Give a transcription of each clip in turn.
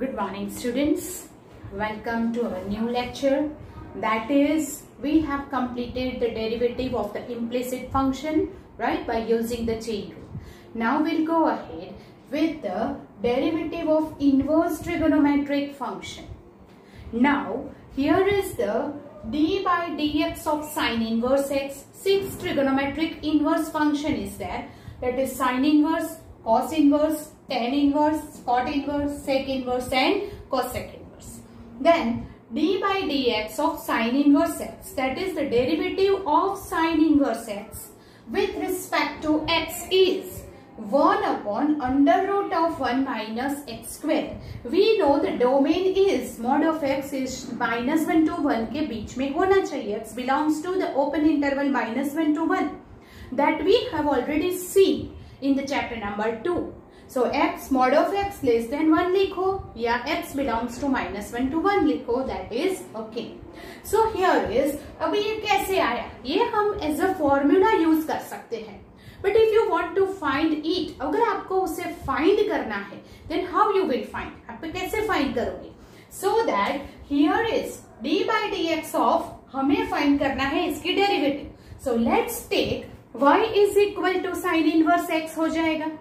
Good morning students. Welcome to our new lecture. That is, we have completed the derivative of the implicit function, right, by using the chain rule. Now we'll go ahead with the derivative of inverse trigonometric function. Now here is the d by dx of sine inverse x. Six trigonometric inverse function is there, that is sine inverse, cos inverse, tan inverse, cot inverse, sec inverse and cosec inverse. Then d by dx of sine inverse x, that is the derivative of sine inverse x with respect to x is 1 upon under root of 1 minus x square. We know the domain is mod of x is -1 to 1 के बीच में होना चाहिए. X belongs to the open interval -1 to 1 that we have already seen in the chapter number 2. So x mod of x less than 1 लिखो या x belongs to -1 to 1 लिखो, that is okay. So here is, अभी ये कैसे आया, ये हम as a formula use कर सकते हैं. But if you want to find it, अगर आपको उसे find करना है, then how you will find? आप कैसे find करोगे? So that here is d by dx of, हमें find करना है इसकी derivative. So let's take y is equal to sin inverse x हो जाएगा.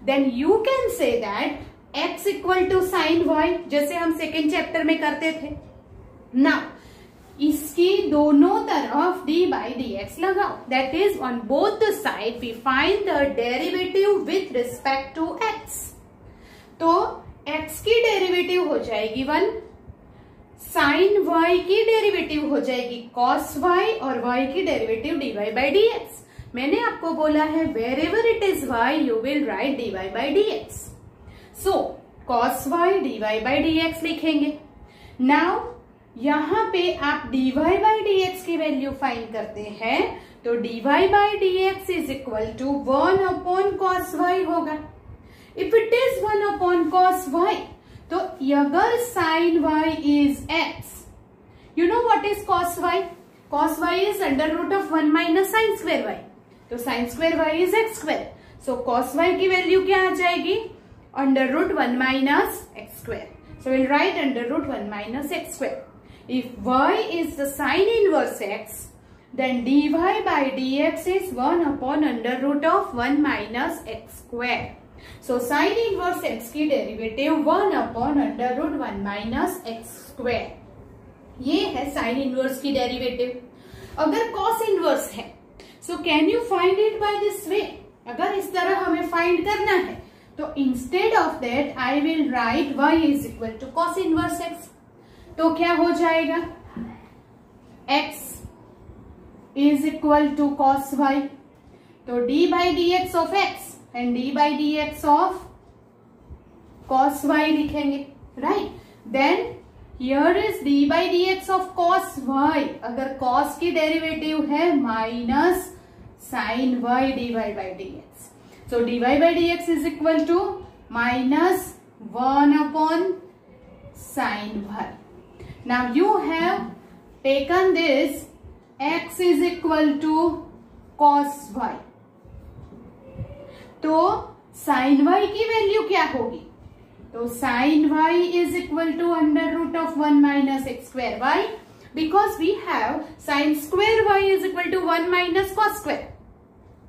Then you can say that x equal to sin y, जैसे हम second chapter में करते थे. Now इसकी दोनों तरफ d by dx लगाओ, that is on both the side we find the derivative with respect to x. तो x की डेरिवेटिव हो जाएगी 1, sin y की डेरिवेटिव हो जाएगी cos y और y की डेरिवेटिव dy by dx. मैंने आपको बोला है wherever it is y you will write dy by dx. So cos y dy by dx लिखेंगे. Now यहाँ पे आप dy by dx की वैल्यू फाइंड करते हैं, तो dy by dx is equal to 1 upon cos y होगा. If it is 1 upon cos y, तो अगर sin y is x, you know what is cos y? cos y is under root of 1 minus sine square y, तो sine square y is x square. So cos y की value क्या आ जाएगी? Under root 1 minus x square. So will write under root 1 minus x square. If y is the sine inverse x, then dy by dx is 1 upon under root of 1 minus x square. So sine inverse x की derivative 1 upon under root 1 minus x square. ये है sine inverse की derivative. अगर cos inverse है, so can you find it by this way? अगर इस तरह हमें find करना है, तो instead of that I will write y is equal to cos inverse x. तो क्या हो जाएगा? x is equal to cos y. तो d by dx of x and d by dx of cos y लिखेंगे, right? Then here is d by dx of cos y. अगर cos की derivative है minus sin y dy by dx. So dy by dx is equal to minus 1 upon sin y. Now you have taken this x is equal to cos y. तो sin y की value क्या होगी? तो sin y is equal to under root of 1 minus x square. Why? Because we have sin square y is equal to 1 minus cos square.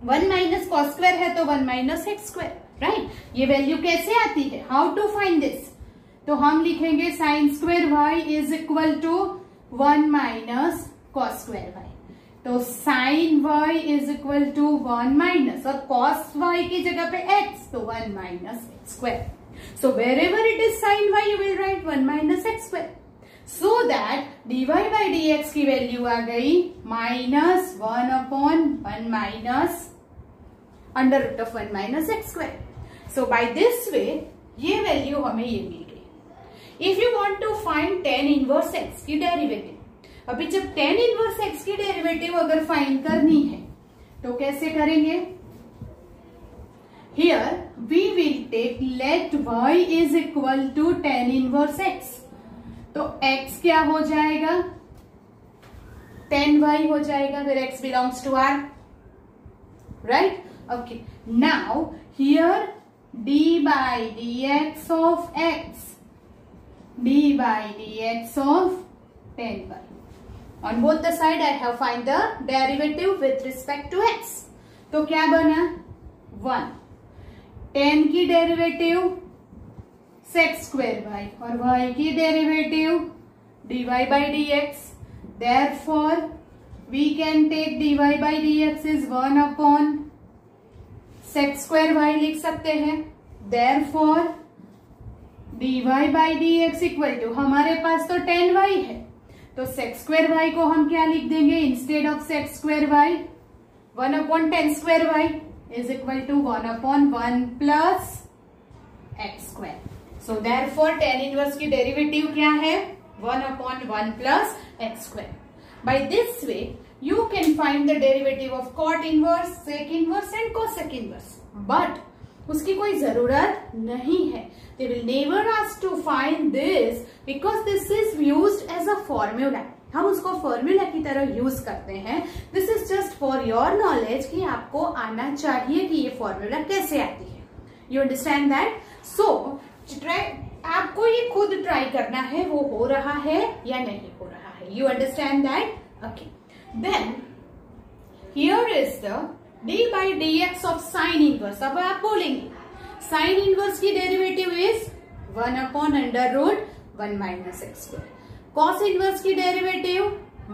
1 minus cos square है तो 1 minus x square, right? ये value कैसे आती है? How to find this? तो हम लिखेंगे sine square y is equal to 1 minus cos square y. तो sine y is equal to 1 minus और कॉस y की जगह पे x, तो 1 minus x square. So wherever it is sine y you will write 1 minus x square. So that dy by dx की value आ गई minus 1 upon 1 minus under root of 1 minus x square. So by this way ये value हमें ये मिल गई. If you want to find tan inverse x की derivative, अभी जब tan inverse x की डेरिवेटिव अगर फाइंड करनी है तो कैसे करेंगे? Here we will take let y is equal to tan inverse x. तो x क्या हो जाएगा? tan y हो जाएगा, where x belongs to r, right? Okay. Now here d by dx of x D by D x of 10y. On both the side I have find the derivative with respect to x. तो क्या बना 1. 10 की derivative sec square y और y की derivative dy by dx. Therefore we can take dy by dx is 1 upon sec square y लिख सकते हैं. Therefore dy by dx equal to हमारे पास तो 10y है तो sec square y को हम क्या लिख देंगे instead of sec square y 1 upon 10 square y is equal to 1 upon 1 plus x square. So therefore tan inverse की डेरिवेटिव क्या है 1 upon 1 plus x square. By this way you can find the derivative of cot inverse, sec inverse and cosec inverse. But उसकी कोई जरूरत नहीं है. They will never ask to find this because this is used as a formula. हम उसको formula की तरह use करते हैं. This is just for your knowledge कि आपको आना चाहिए कि ये फॉर्मूला कैसे आती है. You understand that? So आपको ये खुद ट्राई करना है वो हो रहा है या नहीं हो रहा है. You understand that? Okay. Then here is the d by dx of sin inverse. अब आप बोलेंगे sin inverse की derivative is 1 upon under root 1 minus x square. cos inverse की derivative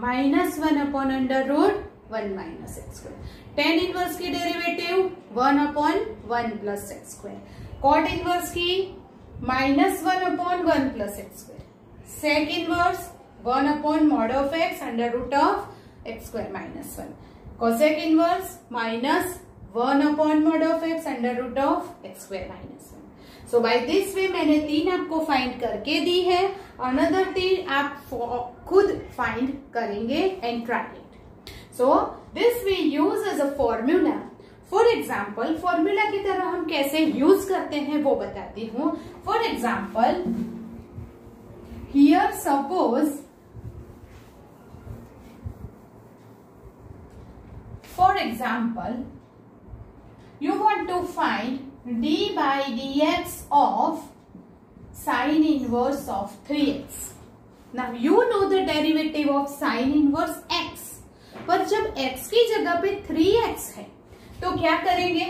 -1 upon under root 1 minus x square. tan inverse की derivative 1 upon 1 plus x square. cot inverse की -1 upon 1 plus x square. sec inverse 1 upon mod of x under root of x square minus 1. cosec inverse minus 1 upon mod of x under root of x square minus 1. So by this way मैंने 3 आपको find करके दी है. Another 3 आप खुद find करेंगे and try it. So this we use as a formula. For example, formula की तरह हम कैसे यूज करते हैं वो बताती हूँ. For example, here suppose for example you want to find d by dx of sin inverse of 3x. Now you know the derivative of sin inverse x. पर जब x की जगह पे 3x है तो क्या करेंगे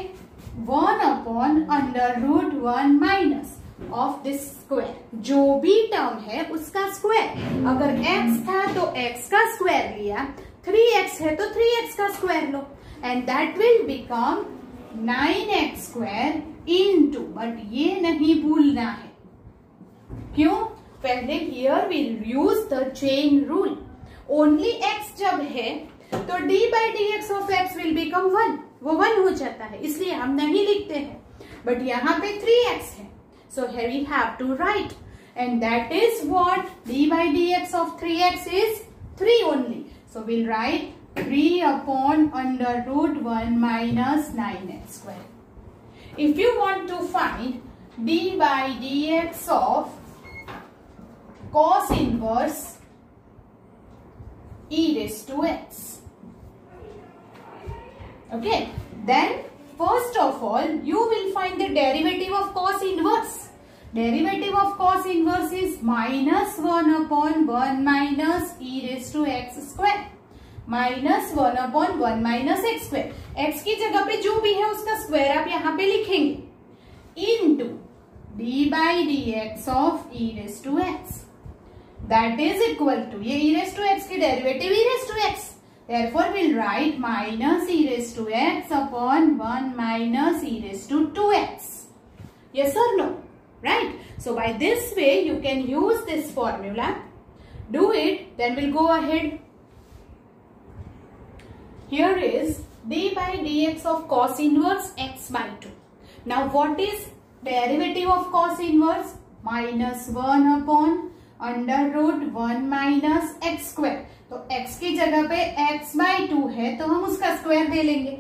1 upon under root 1 minus of this square. जो भी टर्म है उसका स्क्वायर. अगर x था तो x का स्क्वायर लिया. 3x है तो 3x का square low and that will become 9x square into, but ये नहीं भूलना है. क्यों? पहले here we'll use the chain rule. Only x जब है तो d by dx of x will become 1. वो 1 हो जाता है इसलिए हम नहीं लिखते हैं. But यहाँ पे 3x है. So here we have to write and that is what d by dx of 3x is 3 only. So we'll write 3 upon under root 1 minus 9x square. If you want to find d by dx of cos inverse e raised to x. Okay, then first of all you will find the derivative of cos inverse. Derivative of cos inverse is -1 upon 1 minus e raised to x square. -1 upon 1 minus x square. x की जगह पे जो भी है उसका square आप यहाँ पे लिखेंगे into d by dx of e raised to x. That is equal to ये e raised to x की derivative e raised to x. Therefore we'll write minus e raised to x upon 1 minus e raised to 2x. Yes or no? Right? So by this way you can use this formula. Do it, then we'll go ahead. Here is d by dx of cos inverse x by 2. Now what is derivative of cos inverse? -1 upon under root 1 minus x square. तो x की जगह पे x by 2 है तो हम उसका square ले लेंगे.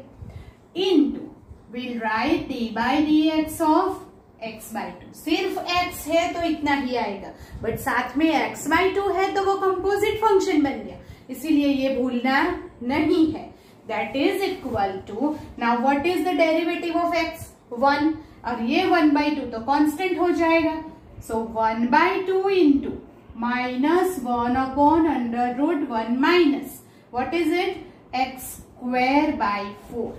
Into we'll write d by dx of x by 2. सिर्फ x है तो इतना ही आएगा, बट साथ में x by 2 है तो वो कंपोजिट फंक्शन बन गया, इसीलिए ये भूलना नहीं है. That is equal to, now what is the derivative of x? 1. और ये 1 by 2 तो कांस्टेंट हो जाएगा. So 1 by 2 into minus 1 upon under root 1 minus, what is it? X square by 4.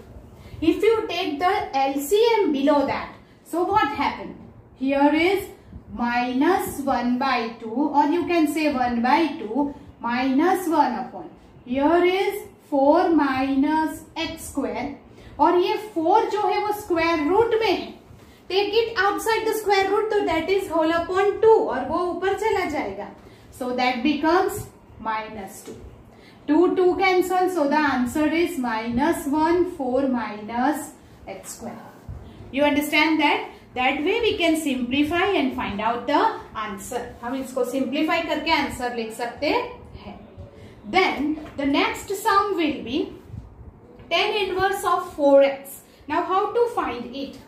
If you take the LCM below that, so what happened? Here is minus 1 by 2, or you can say 1 by 2 minus 1 upon. Here is 4 minus x square, और ये 4 जो है वो square root में है. Take it outside the square root, तो that is whole upon 2, और वो ऊपर चला जाएगा. So that becomes minus 2. 2 cancel, so the answer is minus 1, 4 minus x square. You understand that? That way we can simplify and find out the answer. हम इसको simplify करके answer लिख सकते हैं. Then the next sum will be tan inverse of 4x. Now how to find it?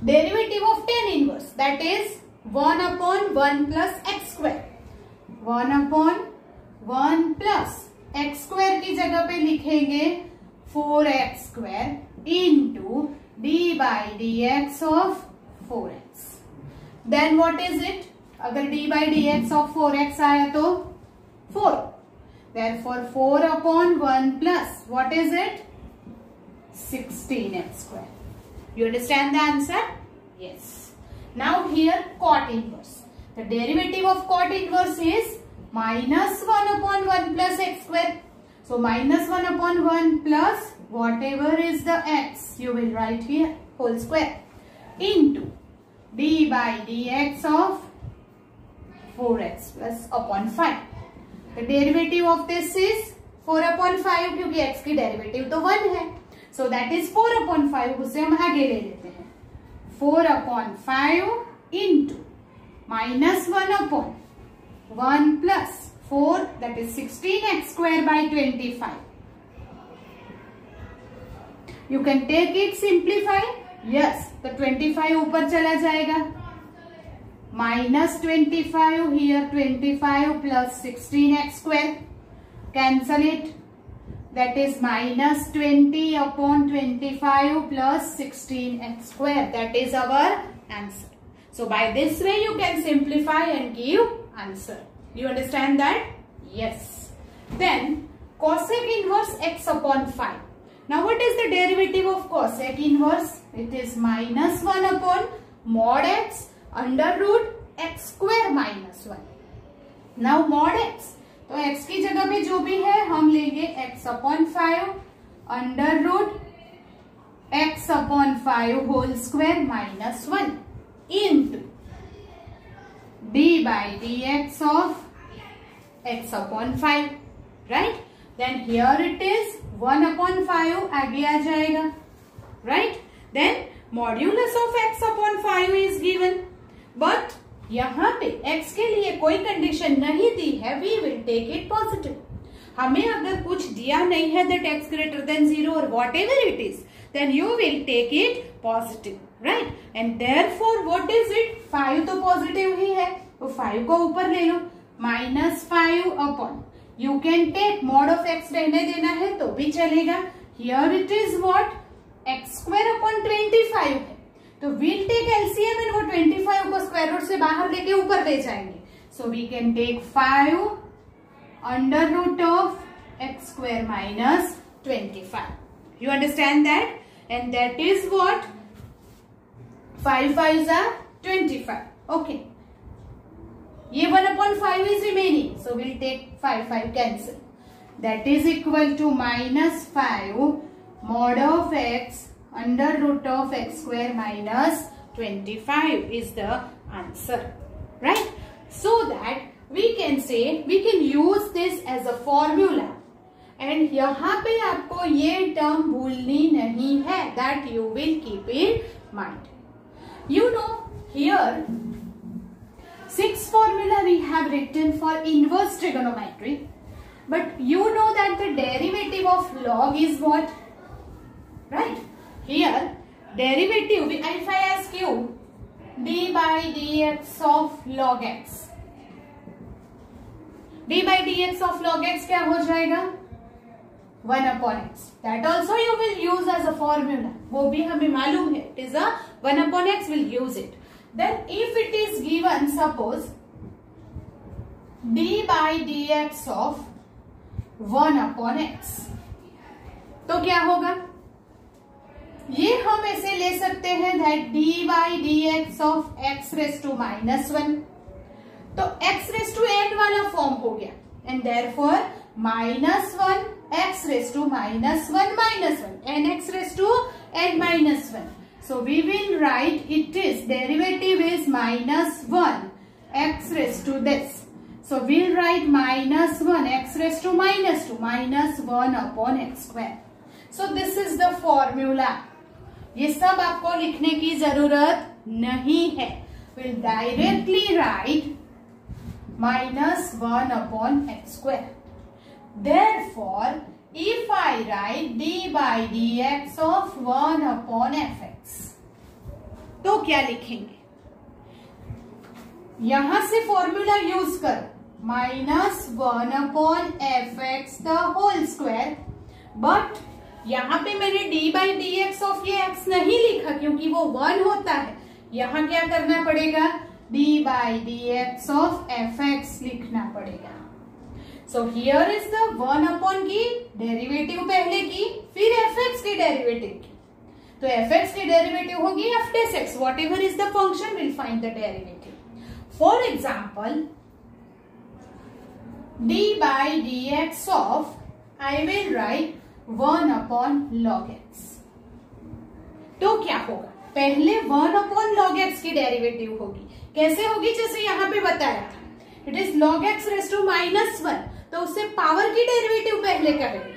Derivative of tan inverse, that is 1 upon 1 plus x square. 1 upon 1 plus x square की जगह पे लिखेंगे 4x square into d by dx of 4x. Then what is it? अगर d by dx of 4x आया तो 4. Therefore 4 upon 1 plus what is it? 16x square. You understand the answer? Yes. Now here cot inverse. The derivative of cot inverse is minus 1 upon 1 plus x square. So minus 1 upon 1 plus whatever is the x, you will write here whole square, into d by dx of 4x plus upon 5. The derivative of this is 4 upon 5, क्योंकि x की derivative तो 1 है. So that is 4 upon 5, उसे हम आगे ले लेते हैं. 4 upon 5 into minus 1 upon 1 plus 4, that is 16x square by 25. You can take it, simplify. Yes, the 25 ऊपर चला जाएगा. Minus 25, here 25 plus 16x square. Cancel it. That is minus 20 upon 25 plus 16x square. That is our answer. So by this way you can simplify and give answer. You understand that? Yes. Then cosec inverse x upon 5. Now what is the derivative of cosec inverse? It is minus 1 upon mod x under root x square minus 1. Now mod x, तो x की जगह पे जो भी है हम लेंगे x upon 5 under root x upon 5 whole square minus 1 into d by dx of x upon 5, right? Then here it is 1 upon 5 आगे आ जाएगा, right? Then modulus of x upon 5 is given, but यहाँ पे x के लिए कोई condition नहीं दी है. We will take it positive. हमें अगर कुछ दिया नहीं है that x greater than 0 or whatever it is, then you will take it positive, right? And therefore what is it? 5 तो positive ही है, तो 5 को ऊपर ले लो. minus 5 upon, you can take mod of x रहने देना है तो भी चलेगा. Here it is what? x square upon 25 है, तो we'll take LCM and वो 25 को स्क्वायर रूट से बाहर लेके ऊपर ले जाएंगे. So we can take 5 under root of x square minus 25. You understand that? And that is what? 5 5s are 25. Okay. ये 1 upon 5 is remaining. So we'll take 5 cancel. That is equal to minus 5 mod of x under root of x square minus 25 is the answer, right? So that we can say, we can use this as a formula. And यहाँ पे आपको ये term भूलनी नहीं है. That you will keep in mind. You know, here 6 formula we have written for inverse trigonometry. But you know that the derivative of log is what? Right? Here, derivative, if I ask you, d by dx of log x. d by dx of log x क्या हो जाएगा? 1 upon x. That also you will use as a formula. वो भी हमें मालूम है. It is a 1 upon x, will use it. Then if it is given, suppose d by dx of 1 upon x, तो क्या होगा? ये हम ऐसे ले सकते हैं that d by dx of x raised to -1, तो x raised to n वाला फॉर्म हो गया, and therefore -1 x raised to -1 and x raised to n-1. So we will write it is derivative is -1 x raised to this. So we'll write -1 x raised to -2 -1 upon x square. So this is the formula. ये सब आपको लिखने की जरूरत नहीं है. We'll directly write -1 upon x square. Therefore, if I write d by dx of 1 upon fx, तो क्या लिखेंगे? यहां से फॉर्मूला यूज करो, -1 upon fx the whole square, but यहां पे मैंने d by dx of ये x नहीं लिखा क्योंकि वो 1 होता है. यहां क्या करना पड़ेगा? d by dx of fx लिखना पड़ेगा. So here is the 1 upon की डेरिवेटिव पहले की, फिर fx की डेरिवेटिव की. तो fx की डेरिवेटिव होगी f dash x. Whatever is the function, we'll find the derivative. For example, d by dx of, I will write 1 upon log x. तो क्या होगा? पहले 1 upon log x की डेरिवेटिव होगी. कैसे होगी? जैसे यहाँ पे बताया था, it is log x raised to -1, तो उससे पावर की डेरिवेटिव पहले करेंगे.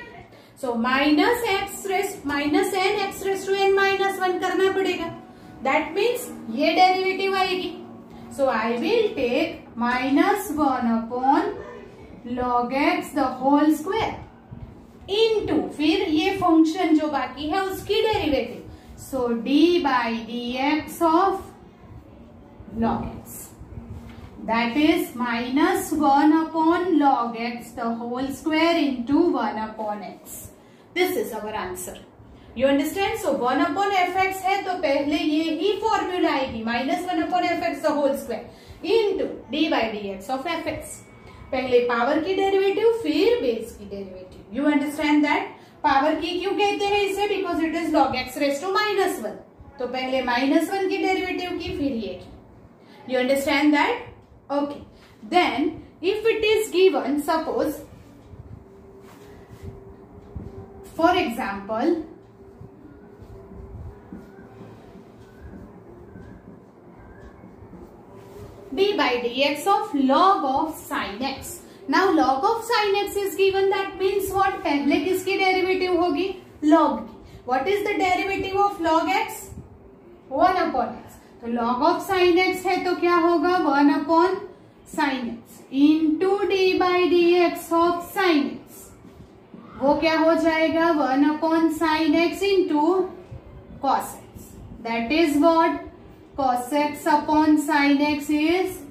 सो -n x raised to n-1 करना पड़ेगा. दैट मीन्स ये डेरिवेटिव आएगी. So I will take -1 upon log x the whole square into, फिर ये फंक्शन जो बाकी है उसकी derivative. So d by dx of log x, that is -1 upon log x the whole square into 1 upon x. This is our answer. You understand? So 1 upon fx है तो पहले ये ही फॉर्मूला आएगी, -1 upon fx the whole square into d by dx of fx. पहले power की derivative, फिर base की derivative. You understand that? Power की क्यों कहते हैं इसे? Because it is log x raised to -1. तो पहले -1 की डेरिवेटिव की, फिर ये की. You understand that? Okay. Then if it is given, suppose for example, d by dx of log of sin x. Now log of sin x is given, that means what? पहले किसकी derivative होगी? log की. What is the derivative of log x? 1 upon x. तो log of sin x है तो क्या होगा? 1 upon sin x into d by dx of sin x. वो क्या हो जाएगा? 1 upon sin x into cos x. That is what? Cos x upon sin x is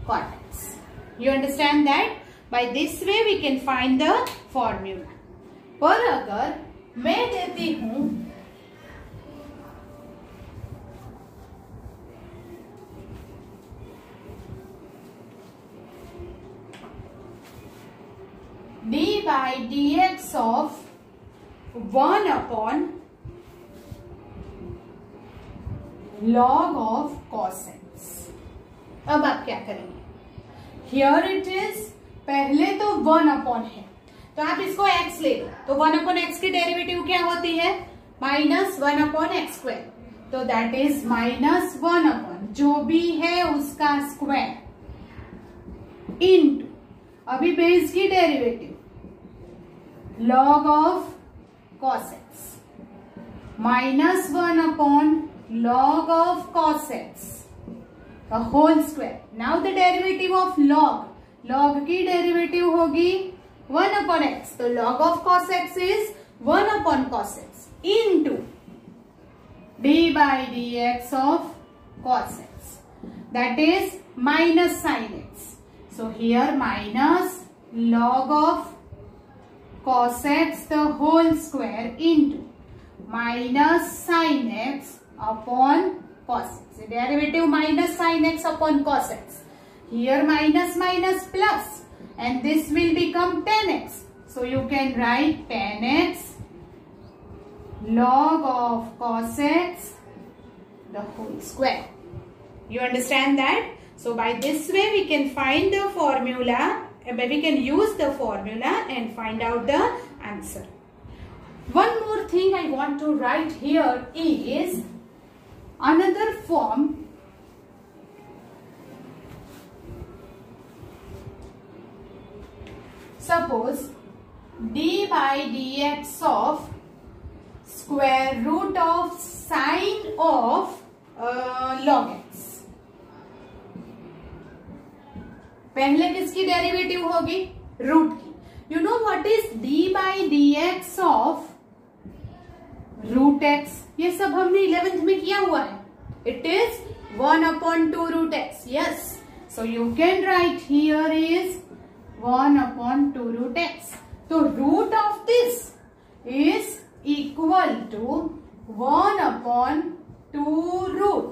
cot x. You understand that? By this way we can find the formula. पर अगर मैं देती हूं d by dx of 1 upon log of cos x. अब आप क्या करेंगे? Here it is, पहले तो 1 upon है तो आप इसको x ले लो. तो 1 upon x की डेरिवेटिव क्या होती है? -1 upon x square. तो दैट इज -1 upon जो भी है उसका स्क्वायर इनटू, अभी बेस की derivative log of cos x, -1 upon log of cos x the whole square. Now the derivative of log की डेरिवेटिव होगी 1 upon x. तो log of cos x is 1 upon cos x into d by dx of cos x, that is minus sin x. So here minus log of cos x the whole square into minus sin x upon cos x. Derivative minus sin x upon cos x. Here minus minus plus, and this will become tan x. So you can write tan x log of cos x the whole square. You understand that? So by this way we can find the formula, we can use the formula and find out the answer. One more thing I want to write here is another form. Suppose d by dx of square root of sine of log x. पहले किसकी derivative होगी? Root की. You know what is d by dx of root x? ये सब हमने 11th में किया हुआ है. It is 1/2 root x. Yes. So you can write here is 1/2 root x. So root of this is equal to 1/2 root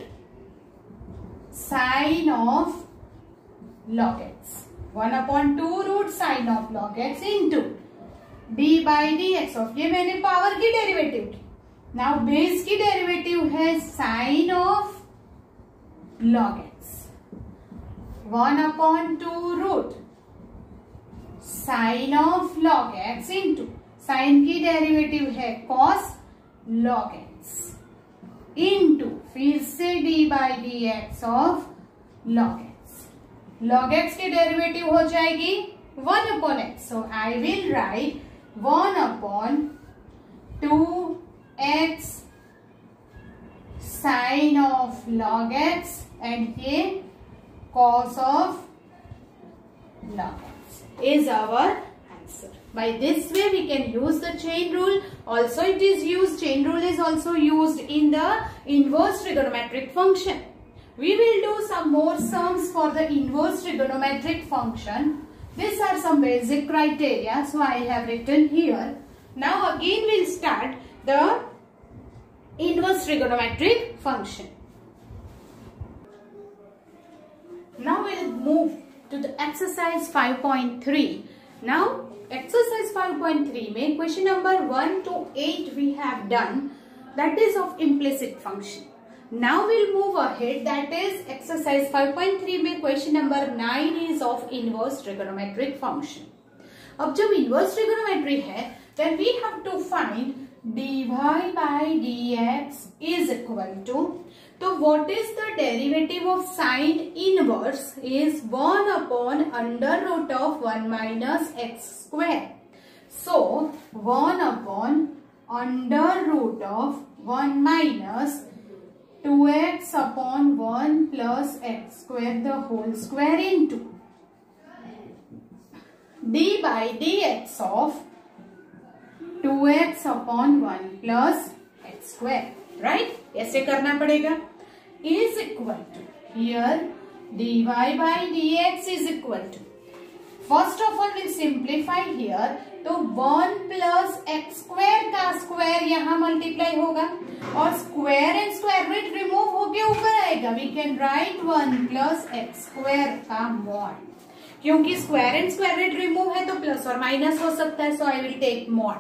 sine of log x. 1/2 root sine of log x into d by dx of, ये मैंने power की derivative की. Now base की derivative है sine of log x. 1/2 root sine of log x into sine की derivative है cos log x into फिर से d by dx of log x. log x की डेरिवेटिव हो जाएगी 1/x. So I will write 1/2x sine of log x and ये cos of log x is our answer. By this way we can use the chain rule. Also it is used, chain rule is also used in the inverse trigonometric function. We will do some more sums for the inverse trigonometric function. These are some basic criteria, so I have written here. Now again we'll start the inverse trigonometric function. Now we'll move to the exercise 5.3. Now exercise 5.3 में question number 1 to 8 we have done, that is of implicit function. Now we'll move ahead, that is exercise 5.3 में question number 9 is of inverse trigonometric function. अब जब inverse trigonometry है then we have to find dy by dx is equal to, तो what is the derivative of sine inverse is 1/√1 minus x square. So 1/√1 minus 2x/1 plus x square the whole square into d by dx of 2x/1 plus x square. Right? ऐसे करना पड़ेगा. Is equal to, here dy by dx is equal to, first of all we'll simplify here. तो 1 plus x square का square यहाँ multiply होगा और square and square root remove होके ऊपर आएगा. We can write 1 plus x square का mod. क्योंकि square and square root remove है तो प्लस और माइनस हो सकता है. So I will take mod.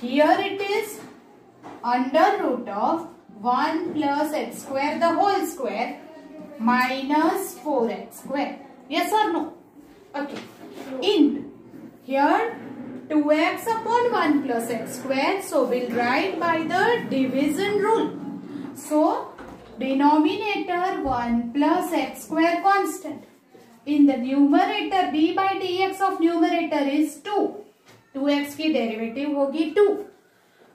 Here it is √1 plus x square the whole square minus 4x square. Yes or no? Okay. Into here 2x/1 plus x square. So we'll write by the division rule. So denominator 1 plus x square constant. In the numerator d by dx of numerator is 2. 2x की derivative होगी 2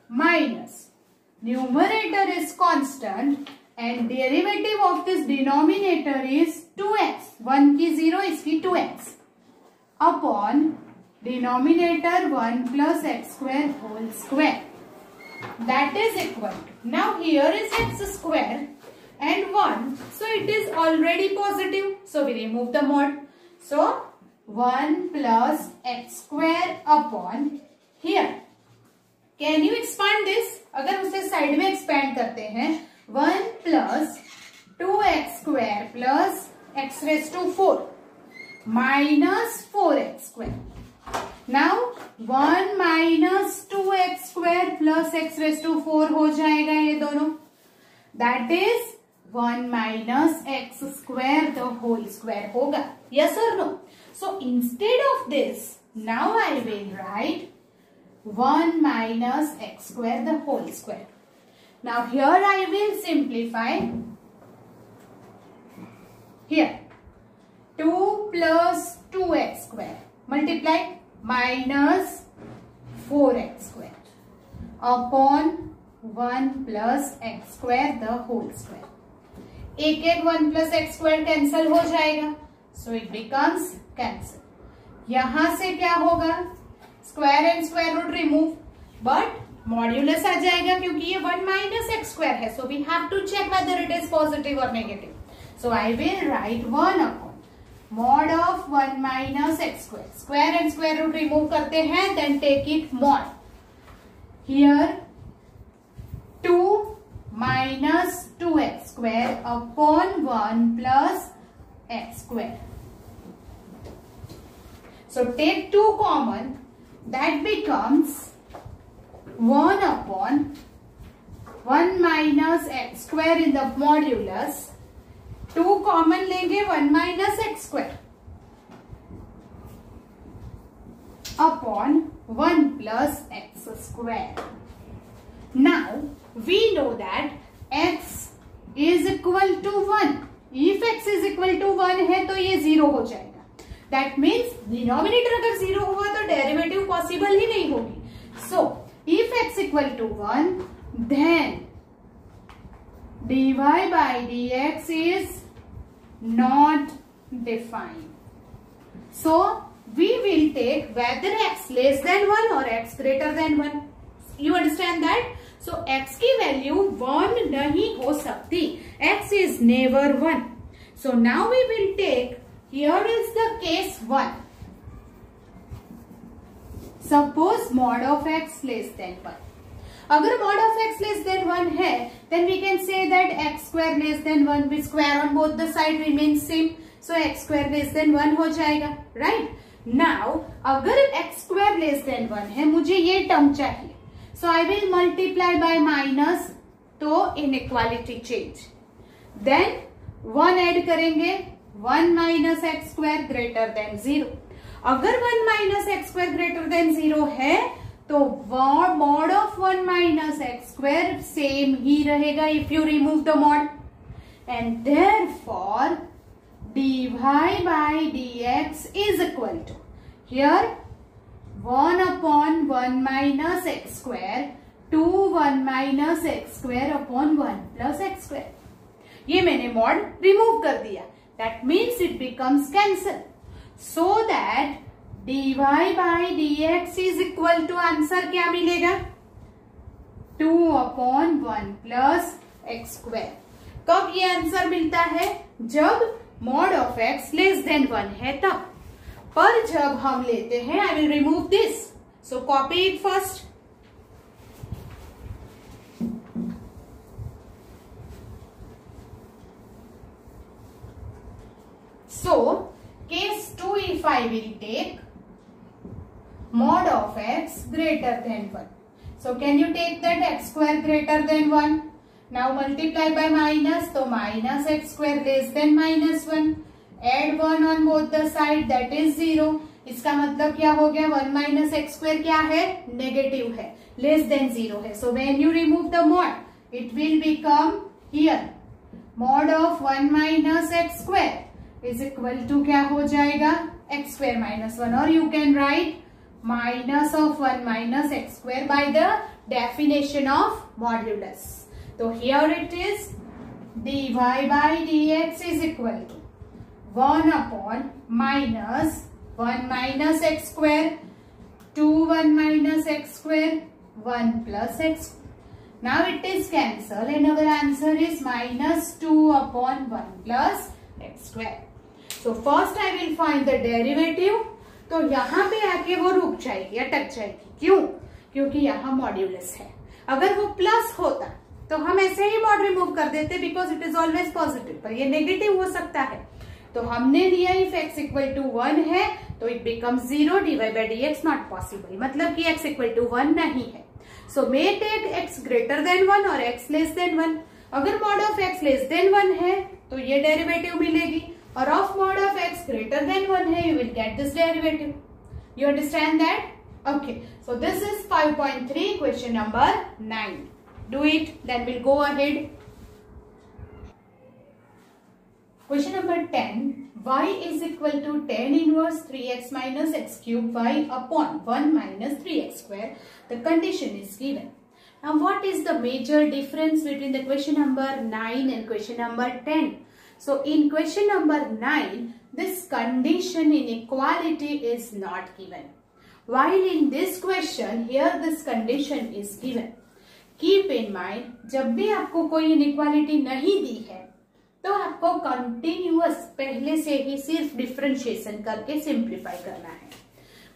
minus numerator is constant and derivative of this denominator is 2x. 1 की 0 इसकी 2x upon denominator 1 plus x square whole square. That is equal to, now here is x square and 1, so it is already positive, so we remove the mod. So 1 plus x square upon here. Can you expand this? अगर उसे side में expand करते हैं 1 plus 2x square plus x raised to 4 minus 4x square. Now 1 minus 2x square plus x raised to 4 हो जाएगा ये दोनों. That is 1 minus x square the whole square होगा. Yes or no? So instead of this, now I will write 1 minus x square the whole square. Now here I will simplify. Here 2 plus 2x square multiply minus 4x square upon 1 plus x square the whole square. एक 1 plus x square cancel हो जाएगा, so it becomes cancel. यहां से क्या होगा, square and square root remove, but modulus आ जाएगा क्योंकि ये 1 minus x square है, so we have to check whether it is positive or negative. So I will write 1 upon mod of 1 minus x square. Square and square root remove करते हैं, then take it mod. Here 2 minus 2x square upon 1 plus x square. So take 2 common, that becomes 1 upon 1 minus x square in the modulus. 2 common लेंगे 1 minus x square upon 1 plus x square. Now we know that x is equal to 1. If x is equal to 1 है तो ये 0 हो जाएगा. That means denominator अगर 0 हुआ तो derivative possible ही नहीं होगी. So if x equal to 1, then dy by dx is not defined. So we will take whether x less than 1 or x greater than 1. You understand that? So x की value 1 नहीं हो सकती. x is never 1. So now we will take, here is the case 1. Suppose mod of x less than 1. अगर mod of x less than 1 है, then we can say that x square less than 1 with square on both the side remains same. So x square less than 1 हो जाएगा, right? Now अगर x square less than 1 है, मुझे ये term चाहिए. So I will multiply by minus, तो inequality change. Then 1 add करेंगे, 1 minus x square greater than 0. अगर 1 minus x square greater than 0 है, तो mod of 1 minus x square same ही रहेगा if you remove the mod, and therefore dy by dx is equal to, here 1 upon 1 minus x square to 1 minus x square upon 1 plus x square. ये मैंने mod remove कर दिया. That means it becomes cancel. So that dy by dx is equal to, answer क्या मिलेगा, 2 upon 1 plus x square. कब ये answer मिलता है, जब mod of x less than 1 है तब. पर जब हम लेते हैं, I will remove this. So copy it first. So case 2, if I will take mod of x greater than 1. So can you take that x square greater than 1? Now multiply by minus, so minus x square less than minus 1. Add 1 on both the side, that is 0. इसका मतलब क्या हो गया, 1 minus x square क्या है, negative है, less than 0 है. So when you remove the mod, it will become here mod of 1 minus x square is equal to क्या हो जाएगा, x square minus 1, or you can write minus of 1 minus x square by the definition of modulus. So here it is, dy by dx is equal to 1 upon minus 1 minus x square to 1 minus x square 1 plus x. Now it is cancelled and our answer is minus 2 upon 1 plus x square. So first I will find the derivative. तो यहाँ पे आके वो रुक जाएगी, अटक जाएगी. क्यों? क्योंकि यहाँ मॉड्यूलस है. अगर वो प्लस होता तो हम ऐसे ही मॉड रिमूव कर देते because it is always positive, पर ये नेगेटिव हो सकता है। तो हमने लिया इफ x इक्वल टू 1 है तो it becomes 0, dy by dx not possible, मतलब कि x इक्वल टू 1 नहीं है। So may take x greater than 1 और x लेस देन 1। अगर mod of x less than 1 है तो ये डेरिवेटिव मिलेगी, और of mod of x greater than 1 है you will get this derivative. You understand that? Okay, so this is 5.3 question number 9. Do it, then we'll go ahead. Question number 10. Y is equal to tan inverse 3x minus x cube y upon 1 minus 3x square. The condition is given. Now what is the major difference between the question number 9 and question number 10? So in question number 9, this condition inequality is not given. While in this question, here this condition is given. Keep in mind, जब भी आपको कोई inequality नहीं दी है तो आपको continuous पहले से ही सिर्फ differentiation करके simplify करना है.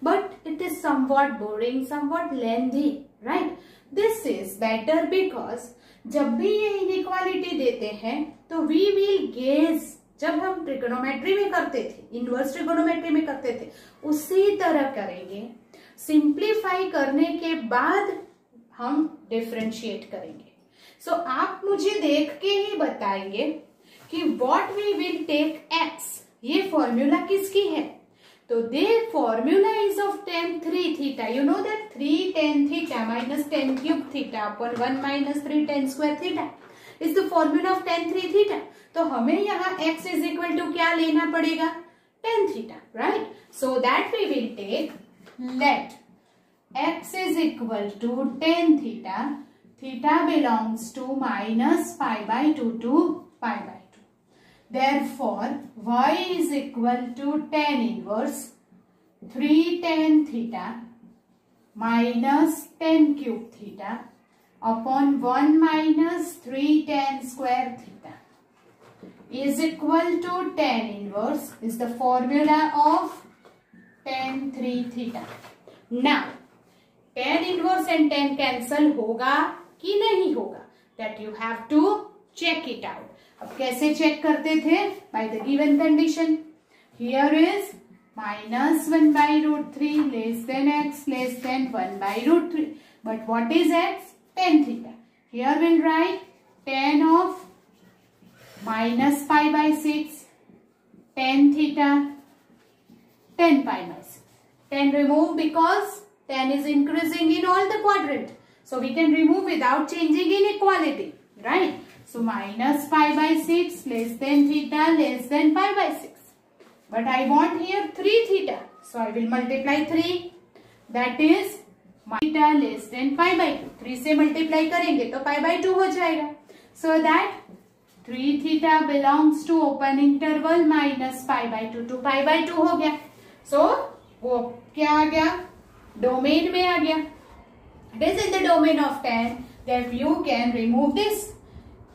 But it is somewhat boring, somewhat lengthy, right? This is better because जब भी ये inequality देते हैं तो we will guess, जब हम ट्रिगोनोमेट्री में करते थे, इनवर्स ट्रिगोनोमेट्री में करते थे, उसी तरह करेंगे। सिंप्लीफाई करने के बाद हम डिफरेंशिएट करेंगे। सो आप मुझे देख के ही बताएंगे कि what we will take x, ये फॉर्मूला किसकी है? तो the formula is of tan 3 theta. You know that 3 tan theta minus tan cube theta upon 1 minus 3 tan square theta is the formula of tan 3 theta. तो हमें यहाँ x is equal to क्या लेना पड़ेगा? tan theta, right? So that we will take, let x is equal to tan theta, theta belongs to minus pi by 2 to pi by 2. Therefore, y is equal to tan inverse 3 tan theta minus tan cube theta upon 1 minus 3 tan square theta is equal to tan inverse is the formula of tan 3 theta. Now, tan inverse and tan cancel होगा कि नहीं होगा? That you have to check it out. अब कैसे check करते थे? By the given condition. Here is minus 1 by root 3 less than x less than 1 by root 3. But what is x? Tan theta. Here we'll write tan of minus pi by 6, tan theta, tan pi by 6. Tan remove because tan is increasing in all the quadrant. So we can remove without changing inequality, right? So minus pi by 6 less than theta less than pi by 6. But I want here 3 theta. So I will multiply 3. That is theta less than pi by 2. 3 से multiply करेंगे तो pi by 2 हो जाएगा. So that 3 theta belongs to open interval minus pi by 2 to pi by 2 हो गया. So वो क्या आ गया? डोमेन में आ गया. It is in the domain of tan. Then you can remove this.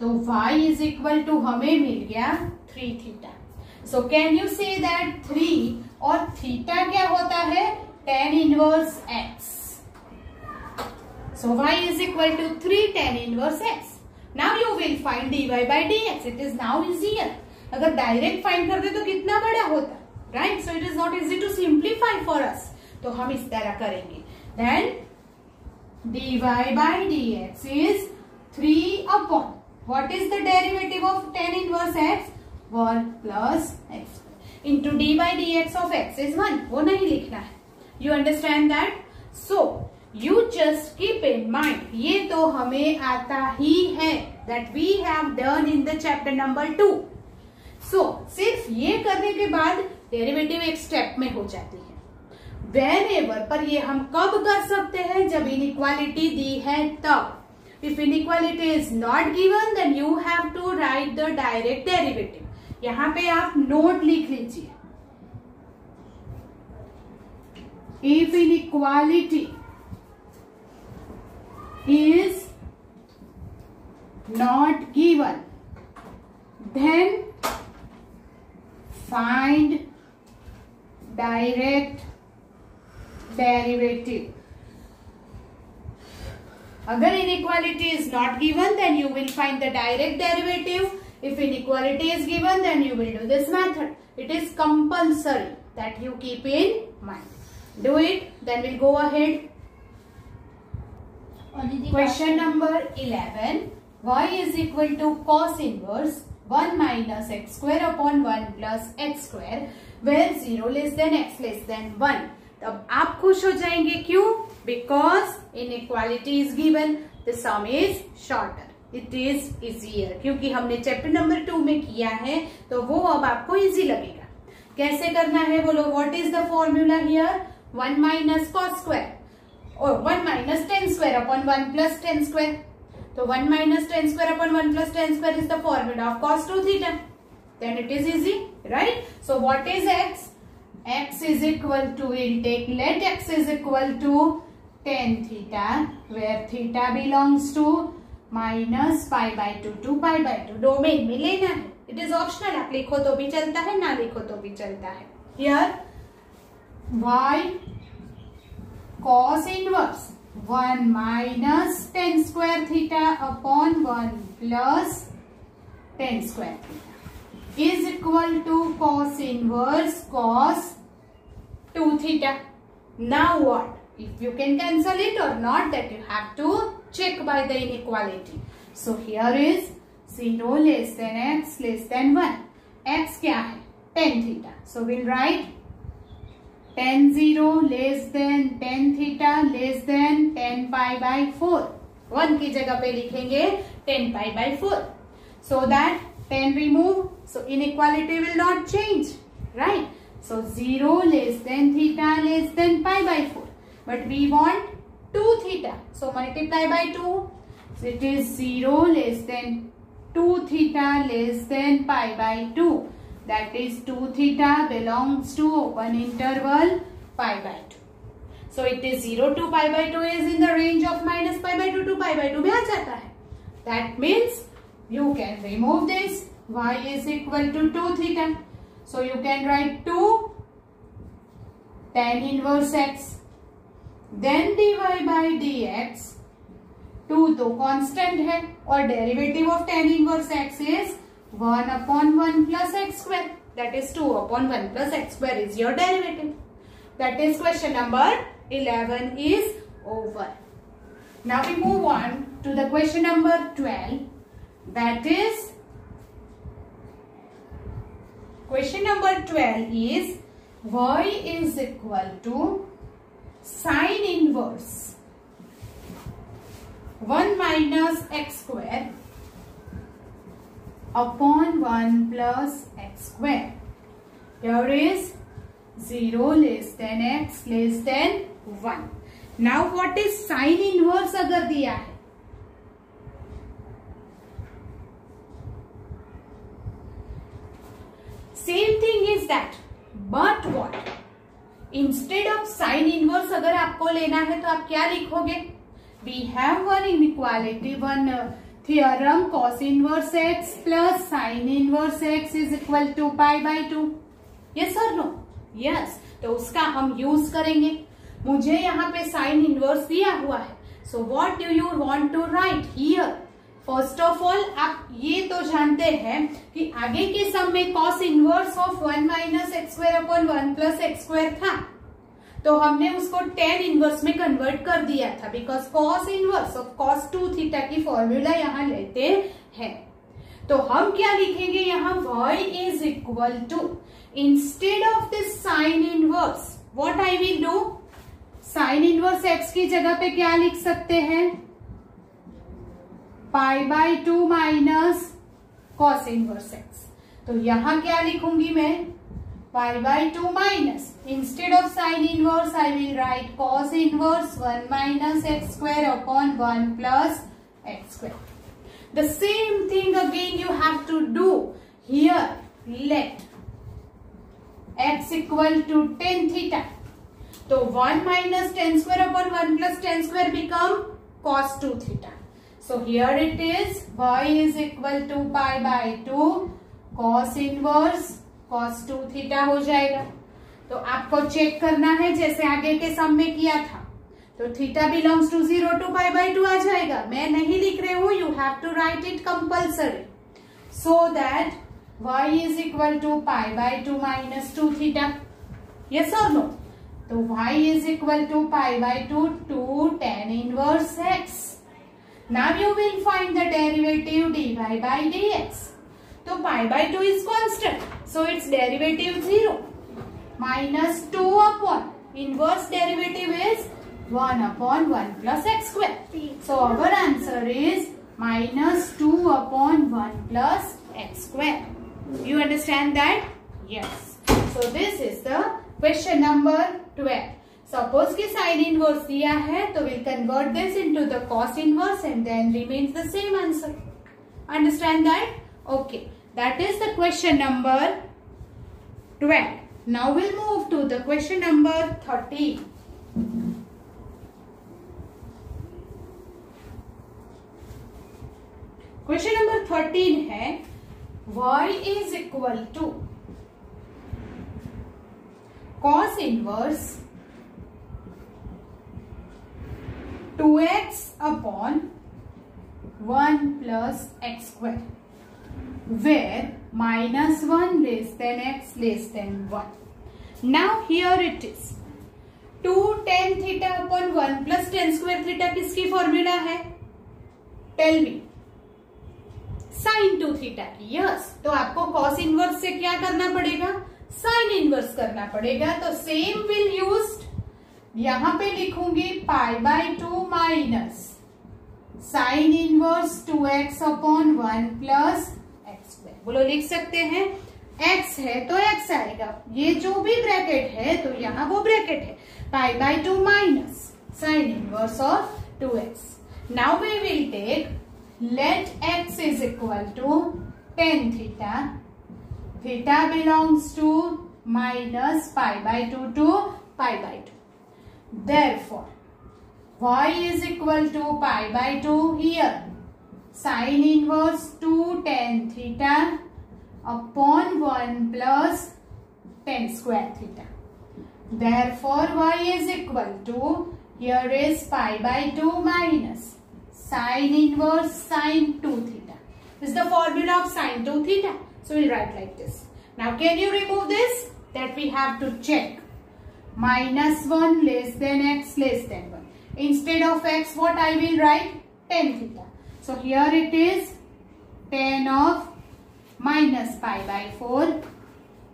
तो y is equal to हमें मिल गया 3 theta. So can you say that 3 और theta क्या होता है? Tan inverse x. So y is equal to 3 tan inverse x. Now you will find dy by dx. It is now easier. अगर direct find करते तो कितना बड़ा होता, right? So it is not easy to simplify for us. तो हम इस तरह करेंगे. Then dy by dx is 3 upon what is the derivative of tan inverse x? 1 plus x into d by dx of x is 1. वो नहीं लिखना है. You understand that? So you just keep in mind, ये तो हमें आता ही है, that we have done in the chapter number 2. So सिर्फ ये करने के बाद डेरिवेटिव एक स्टेप में हो जाती है. Whenever, पर ये हम कब कर सकते हैं? जब इनइक्वालिटी दी है तब. If inequality is not given, then you have to write the direct derivative. यहाँ पे आप नोट लिख लीजिए. If inequality is not given, then find direct derivative. अगर inequality is not given, then you will find the direct derivative. If inequality is given, then you will do this method. It is compulsory that you keep in mind. Do it, then we'll go ahead. Question number 11. Y is equal to cos inverse 1 minus x square upon 1 plus x square where 0 less than x less than 1. तब आप खुश हो जाएंगे, क्यों? Because inequality is given, the sum is shorter. It is easier. क्योंकि हमने chapter number 2 में किया है तो वो अब आपको इजी लगेगा. कैसे करना है बोलो? What is the formula here? 1 minus cos square or 1 minus tan square upon 1 plus tan square. So 1 minus tan square upon 1 plus tan square is the formula of cos 2 theta. Then it is easy, right? So what is x? X is equal to, we'll take let x is equal to tan theta, where theta belongs to minus pi by 2 to pi by 2. Domain में लेना है. It is optional. आप लिखो तो भी चलता है, ना लिखो तो भी चलता है. Here y cos inverse 1 minus tan square theta upon 1 plus tan square theta is equal to cos inverse cos 2 theta. Now what? If you can cancel it or not, that you have to check by the inequality. So here is 0 less than x less than 1. X क्या है? tan theta. So we'll write tan 0 less than tan theta less than tan pi by 4. 1 की जगह पे लिखेंगे tan pi by 4. So that tan remove, so inequality will not change, right? So 0 less than theta less than pi by 4. But we want 2 theta. So multiply by 2. So it is 0 less than 2 theta less than pi by 2. That is 2 theta belongs to open interval pi by 2. So it is 0 to pi by 2 is in the range of minus pi by 2 to pi by 2 में आ जाता है. That means you can remove this. Y is equal to 2 theta. So you can write 2 tan inverse x. Then dy by dx. 2 तो constant है और derivative of tan inverse x is 1 upon 1 plus x square. That is 2 upon 1 plus x square is your derivative. That is question number 11 is over. Now we move on to the question number 12. That is question number 12 is y is equal to sin inverse 1 minus x square upon 1 plus x square. Here is 0 less than x less than 1. Now what is sin inverse अगर दिया है? Same thing is that, but what? Instead of sin inverse अगर आपको लेना है तो आप क्या लिखोगे? We have one inequality, one theorem, cos inverse x plus sin inverse x is equal to pi by 2. Yes or no? Yes. तो उसका हम यूज करेंगे. मुझे यहाँ पे sin inverse दिया हुआ है. So what do you want to write here? First of all आप ये तो जानते हैं कि आगे के सम में cos inverse of 1 minus x square upon 1 plus x square था, तो हमने उसको tan इनवर्स में कन्वर्ट कर दिया था, because cos inverse of cos 2 theta की फॉर्मूला यहाँ लेते हैं. तो हम क्या लिखेंगे यहाँ? y is equal to, instead of this sine inverse what I will do, sine inverse x की जगह पे क्या लिख सकते हैं? Pi by 2 minus cos inverse x. तो यहां क्या लिखूंगी मैं? Pi by 2 minus, instead of sine inverse I will write cos inverse 1 minus x square upon 1 plus x square. The same thing again you have to do here. Let x equal to tan theta. तो 1 minus tan square upon 1 plus tan square become cos 2 theta. So here it is y is equal to pi by 2 cos inverse cos 2 theta हो जाएगा. तो आपको check करना है जैसे आगे के सम में किया था. तो theta belongs to 0 to pi by 2 आ जाएगा. मैं नहीं लिख रही हूँ, you have to write it compulsory. So that y is equal to pi by 2 minus 2 theta. Yes और नो? तो y is equal to pi by 2 to tan inverse x. Now you will find the derivative dy by dx. So pi by 2 is constant. So its derivative 0. Minus 2 upon. Inverse derivative is 1 upon 1 plus x square. So our answer is minus 2 upon 1 plus x square. You understand that? Yes. So this is the question number 12. Suppose कि sin inverse दिया है तो we'll convert this into the cos inverse and then remains the same answer. Understand that? Okay. That is the question number 12. Now we'll move to the question number 13. Question number 13 है y is equal to cos inverse 2x upon 1 plus x square, where minus 1 less than x less than 1. Now here it is. 2 tan theta upon 1 plus tan square theta किसकी formula है? Tell me. sin 2 theta की. Yes. तो आपको cos inverse से क्या करना पड़ेगा? sin inverse करना पड़ेगा. तो same will used. यहां पे लिखूंगी पाई by 2 minus sine inverse 2x upon 1 plus x square. बोलो लिख सकते हैं. x है तो x आएगा. ये जो भी ब्रैकेट है तो यहाँ वो ब्रैकेट है. Pi by 2 minus sine inverse of 2x. Now we will take let x is equal to tan theta. Theta belongs to minus pi by 2 to pi by 2. Therefore, y is equal to pi by 2 here. Sin inverse 2 tan theta upon 1 plus tan square theta. Therefore, y is equal to, here is pi by 2 minus sin inverse sin 2 theta. This is the formula of sin 2 theta. So, we will write like this. Now, can you remove this? That we have to check. Minus 1 less than x less than 1. Instead of x, what I will write? Tan theta. So here it is tan of minus pi by 4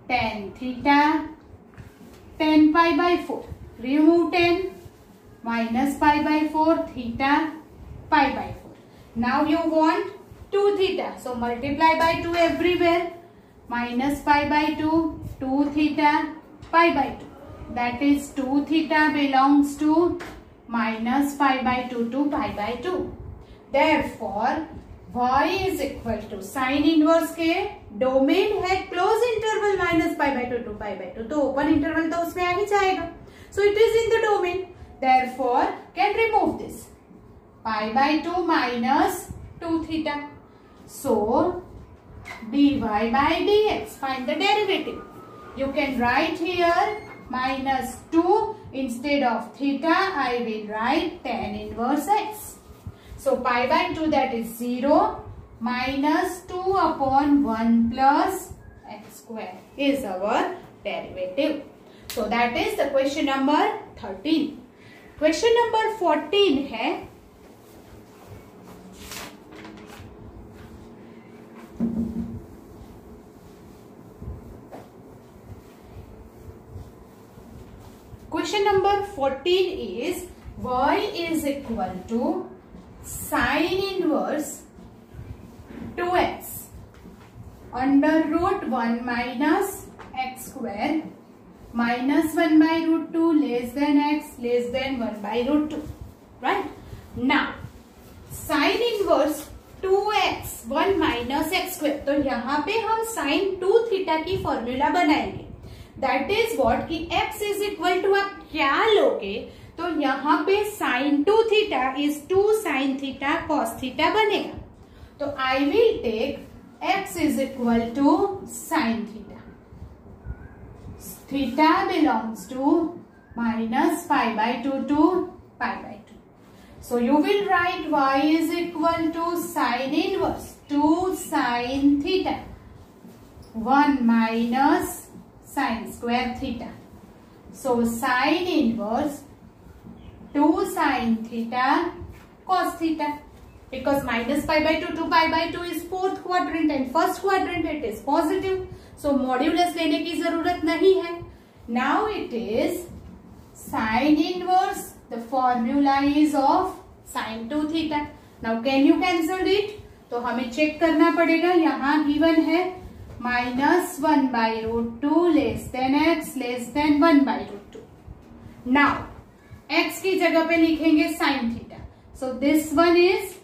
tan theta tan pi by 4. Remove tan minus pi by 4 theta pi by 4. Now you want 2 theta. So multiply by 2 everywhere. Minus pi by 2 2 theta pi by 2. That is 2 theta belongs to minus pi by 2 to pi by 2. Therefore, y is equal to sin inverse के domain है close interval minus pi by 2 to pi by 2. तो open interval तो उसमें आ ही जाएगा. So it is in the domain. Therefore, can remove this. Pi by 2 minus 2 theta. So, dy by dx. Find the derivative. You can write here minus 2 instead of theta I will write tan inverse x. So pi by 2 that is 0 minus 2 upon 1 plus x square is our derivative. So that is the question number 13. Question number 14 है Question number 14 is y is equal to sin inverse 2x under root 1 minus x square minus 1 by root 2 less than x less than 1 by root 2. Right? Now, sin inverse 2x 1 minus x square. तो यहाँ पे हम sin 2 theta की formula बनाएंगे. That is what कि x is equal to आप क्या लोगे तो यहाँ पे sin 2 theta is 2 sin theta cos theta बनेगा. तो I will take x is equal to sin theta. Theta belongs to minus pi by 2 to pi by 2. So you will write y is equal to sin inverse 2 sin theta 1 minus sin square theta. So sin inverse 2 sin theta cos theta, because minus pi by 2 to pi by 2 is fourth quadrant and first quadrant it is positive. So modulus लेने की जरूरत नहीं है. Now it is sin inverse, the formula is of sin 2 theta. Now can you cancel it? तो हमें check करना पड़ेगा. यहाँ given है minus 1 by root 2 less than x less than 1 by root 2. Now x की जगह पे लिखेंगे sin theta. So this one is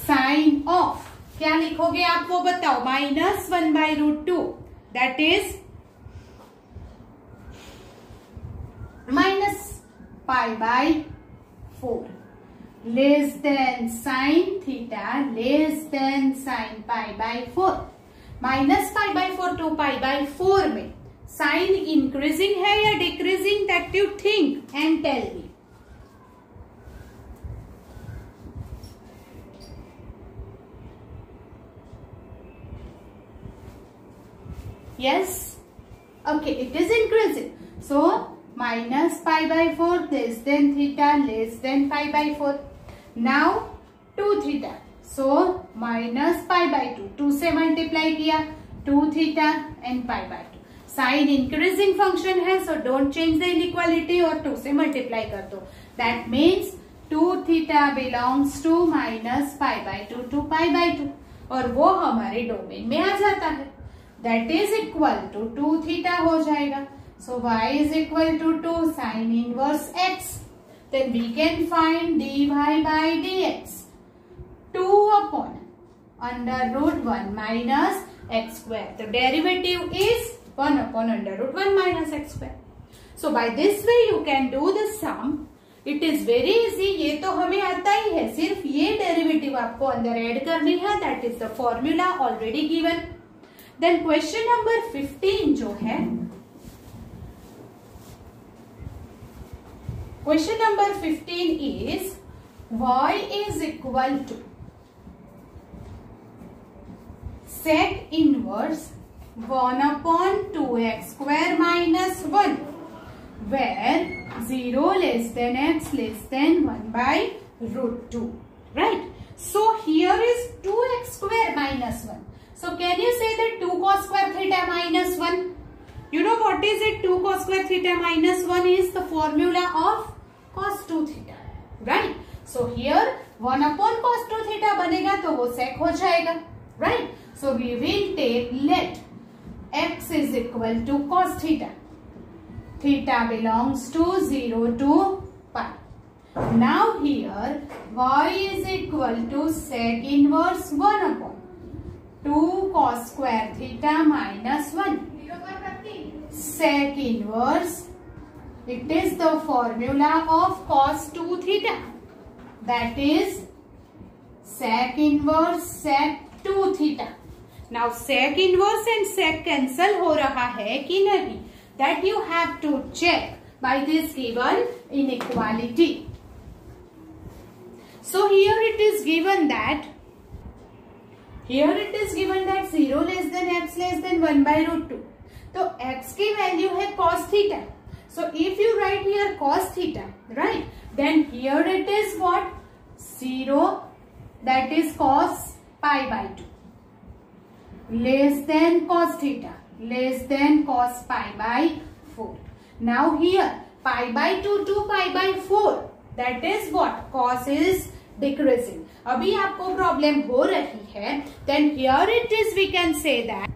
sin of, क्या लिखोगे आप वो बताओ, minus 1 by root 2, that is minus pi by 4 less than sin theta less than sin pi by 4. Minus pi by 4 to pi by 4 में sin increasing है या decreasing, that you think and tell me. Yes, okay, it is increasing. So minus pi by 4 less than theta less than pi by 4. Now 2 theta. So minus pi by 2. 2 से multiply किया 2 theta and pi by 2. Sin increasing function है, so don't change the inequality और 2 से multiply कर दो. That means 2 theta belongs to minus pi by 2 to pi by 2 और वो हमारे डोमेन में आ जाता है. That is equal to 2 theta हो जाएगा. So y is equal to 2 sin inverse x. Then we can find dy by dx 2 upon under root 1 minus x square. The derivative is 1 upon under root 1 minus x square. So by this way you can do the sum. It is very easy. ये तो हमें आता ही है, सिर्फ ये derivative आपको अंदर add करनी है. That is the formula already given. Then question number 15 जो है, question number 15 is y is equal to sec inverse 1 upon 2x square minus 1 where 0 less than x less than 1 by root 2, right? So here is 2x square minus 1. So can you say that 2 cos square theta minus 1? You know what is it? 2 cos square theta minus 1 is the formula of cos 2 theta, right? So here 1 upon cos 2 theta बनेगा तो वो sec हो जाएगा, right? So we will take let x is equal to cos theta. Theta belongs to 0 to pi. Now here y is equal to sec inverse 1 upon 2 cos square theta minus 1. Sec inverse, it is the formula of cos 2 theta. That is sec inverse sec 2 theta. Now sec inverse and sec cancel हो रहा है कि नहीं? That you have to check by this given inequality. So here it is given that 0 less than x less than 1 by root 2. तो x की value है cos theta. So if you write here cos theta, right? Then here it is what? 0, that is cos pi by 2 less than cos theta less than cos pi by 4. Now here pi by 2 to pi by 4, that is what? Cos is decreasing. अभी आपको problem हो रही है, then here it is we can say that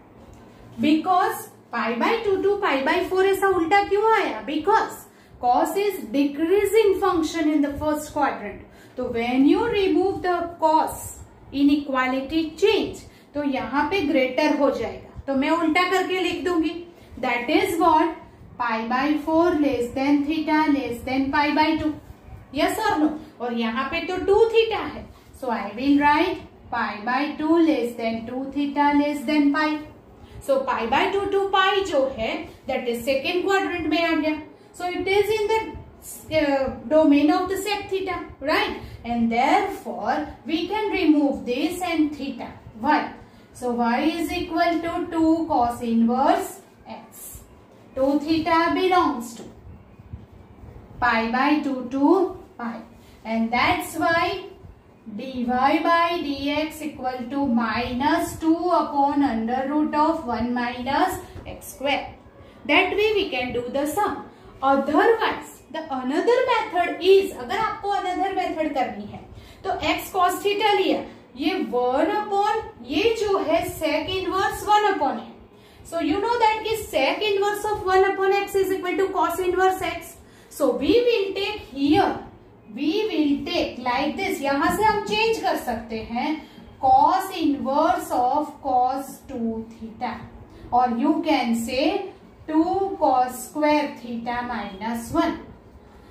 because pi by 2 to pi by 4 ऐसा उल्टा क्यों आया? Because cos is decreasing function in the first quadrant. तो when you remove the cos inequality change, तो यहाँ पे greater हो जाएगा. तो मैं उल्टा करके लिख दूंगी. That is what? Pi by 4 less than theta less than pi by 2. Yes or no? और यहाँ पे तो 2 theta है. So I will write pi by 2 less than 2 theta less than pi. So pi by 2 to pi जो है that is second quadrant में आ गया. So it is in the domain of the sec theta, right? And therefore we can remove this and theta. Why? So y is equal to 2 cos inverse x. 2 theta belongs to pi by 2 to pi, and that's why dy by dx equal to minus 2 upon under root of 1 minus x square. That way we can do the sum. Otherwise the another method is, अगर आपको another method करनी है तो x cos theta लिया, ये 1 upon ये जो है sec inverse 1 upon है. So you know that कि sec inverse of 1 upon x is equal to cos inverse x. So we will take here, we will take like this. यहाँ से हम change कर सकते हैं cos inverse of cos 2 theta, or you can say 2 cos square theta minus 1.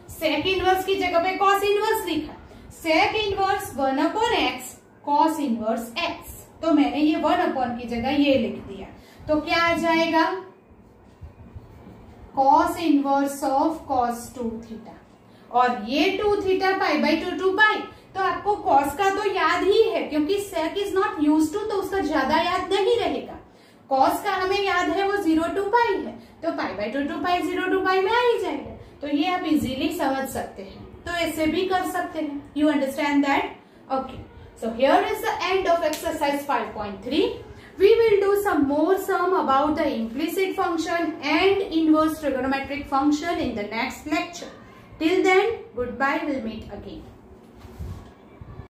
sec inverse की जगह पे cos inverse लिखा, sec inverse 1 upon x cos inverse x. तो मैंने ये 1 upon की जगह ये लिख दिया, तो क्या आ जाएगा cos inverse of cos 2 theta, और ये 2 theta pi by 2 to pi. तो आपको cos का तो याद ही है क्योंकि sec is not used to, तो उसका ज्यादा याद नहीं रहेगा. cos का हमें याद है वो 0 to pi है, तो pi by 2 to pi 0 to pi में आ ही जाएगा. तो ये आप इजीली समझ सकते हैं, तो ऐसे भी कर सकते हैं. You understand that? Okay. So here is the end of exercise 5.3. We will do some more sum about the implicit function and inverse trigonometric function in the next lecture. Till then, goodbye. We'll meet again.